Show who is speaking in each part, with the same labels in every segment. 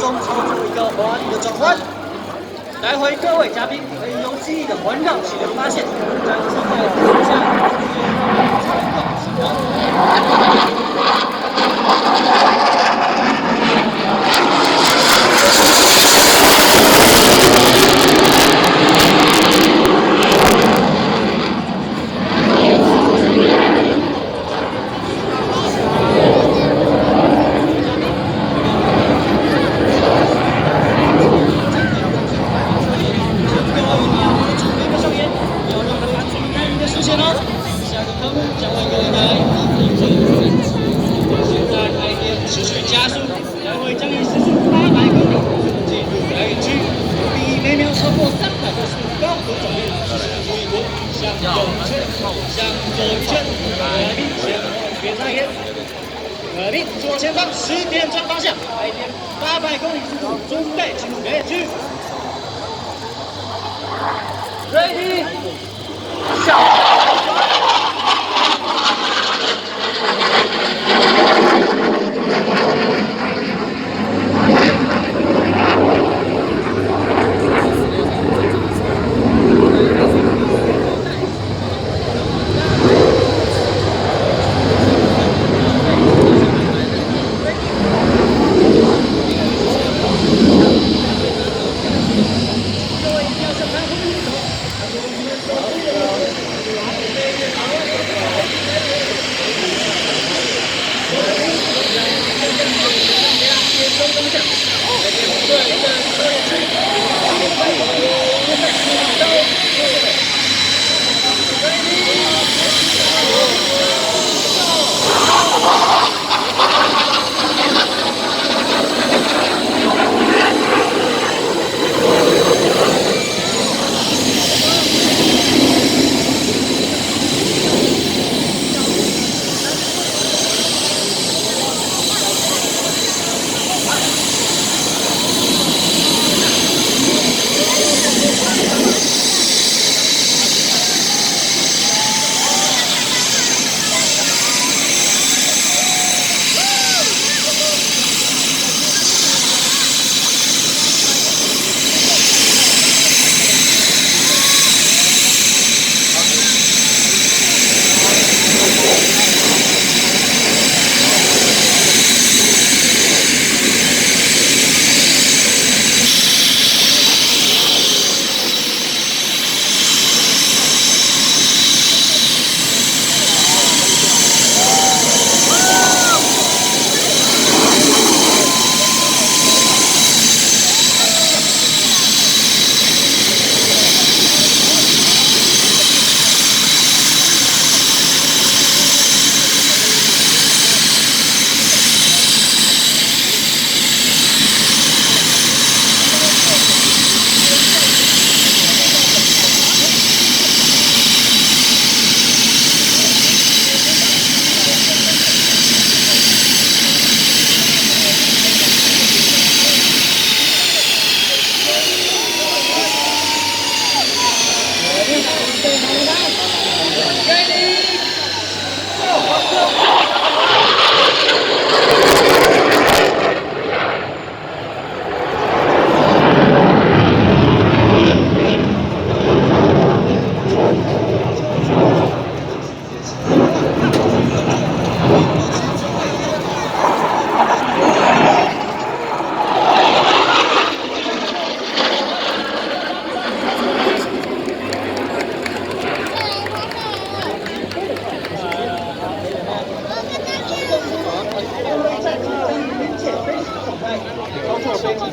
Speaker 1: 中操作一个华丽的转弯。待会各位嘉宾可以用记忆的环绕系统发现，将自在的方向参考技能。合力左前方10点转方向，800公里速度，准备进入表演区。Ready， 下。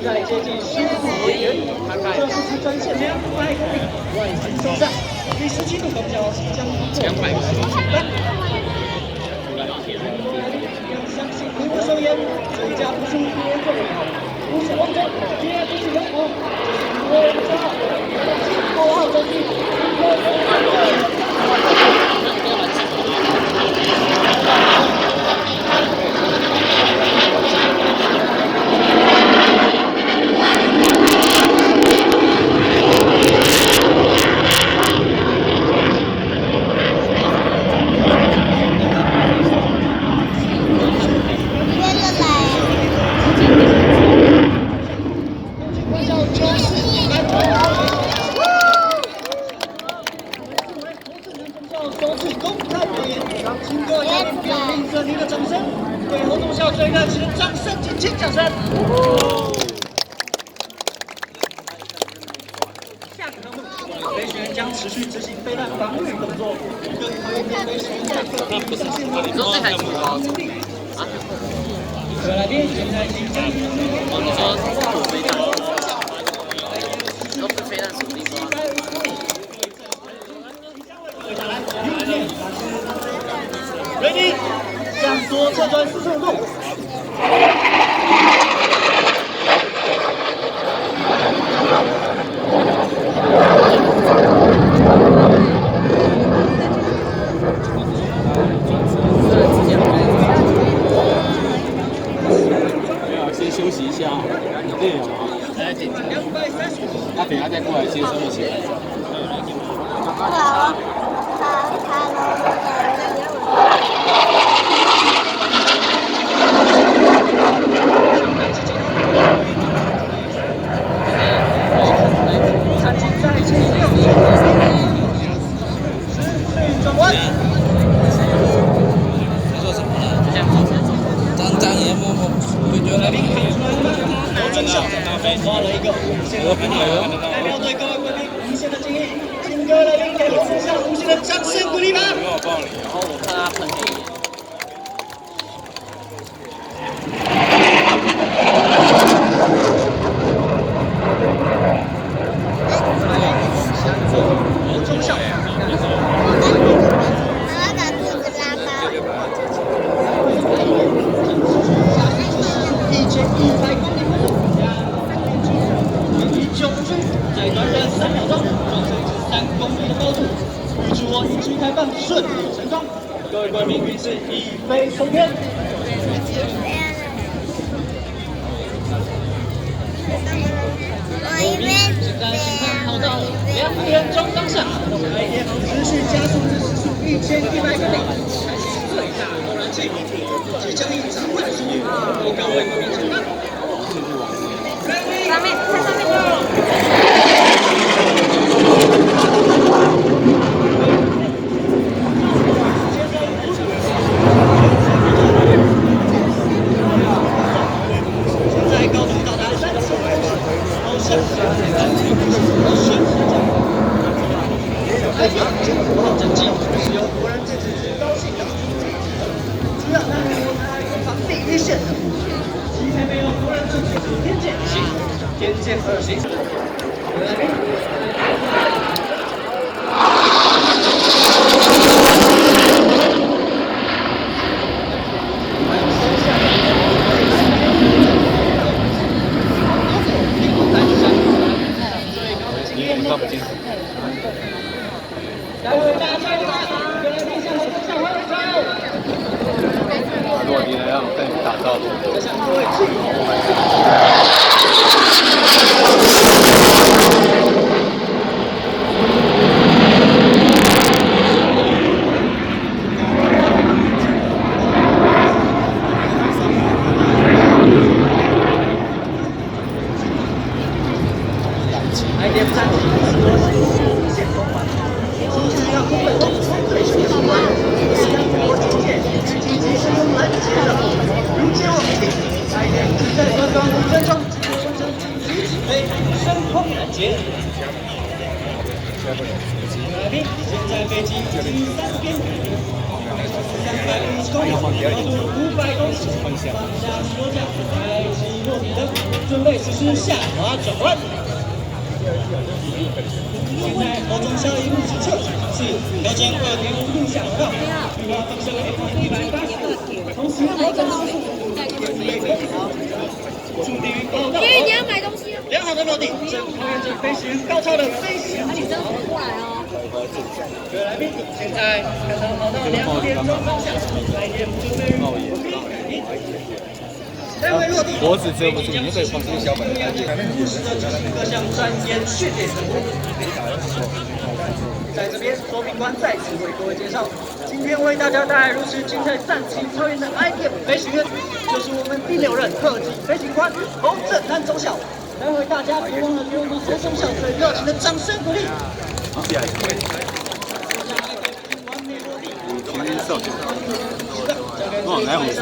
Speaker 1: 在接近15公里，这是直专线200公里，外层收上，第17度公交即将通过要相信您的手眼，最佳不是别重要，不是王者，也不是勇武，就是国家5号战绩。掌声。下个科目，飞行员将持续执行飞弹防御动作，更考验飞行员在各地域上线的能力。各位来宾，现在请将你们的
Speaker 2: 你说飞弹，都是飞弹手地方。
Speaker 1: Ready， 向左侧转45度。
Speaker 3: 先休息一下，累了吗？他等下再过来接收一起。
Speaker 1: 转弯。
Speaker 2: 说什么呢？张眼默默，对决来宾。
Speaker 1: 真相画了一个无限的平衡。代表对各位贵宾无限的敬意，请各位来宾给我们下无限的掌声鼓励吧。
Speaker 2: 然后我看他喷黑。
Speaker 1: 在短短3秒钟，撞上3公里的高度，预祝我引擎开放顺利成功。各位贵宾，预示一飞冲天。现在请看跑道2点钟方向，IDF持续加速至时速1100公里，开启最大动燃器，即将以长快速度为各位贵宾前方。上面，看上面。 整机是由无人机支持高性能，主要担任我台防第一线的。机配备有无人机支持天剑1型、天剑2型。来宾。
Speaker 3: 看不清楚。
Speaker 1: 待会大家加油！各位地下和地下挥手。
Speaker 3: 落地了，让跟你打招呼。
Speaker 1: 我向各位敬礼。IDF 战机先锋版，出去让东北风最新上班，将国境界积极使用拦截的，迎接我们IDF 只在短短5分钟完成紧急起飞升空拦截。来宾，现在飞机第3边，350公里，高度500公尺，放下起落架，开启落地灯，准备实施下滑转弯。 现在后中消一路直撤，是调整2.5度下滑道，预滑方向180度，同时调整时速注定于高道。所以你要买东西。良好的落地，正考验着飞行员高超的飞行技巧。各位来宾，现在看到跑道2点钟方向，来电准备预待会落地，
Speaker 3: 脖子遮不住，你可以放出小本。
Speaker 1: 各项专业训练任务。在这边，说明官再次为各位介绍，今天为大家带来如此精彩战情超远的 IDF 飞行员，就是我们第6任特级飞行官侯正南中校。待会大家别忘了给我们侯中校最热情的掌声鼓励。
Speaker 3: 哦，来我们。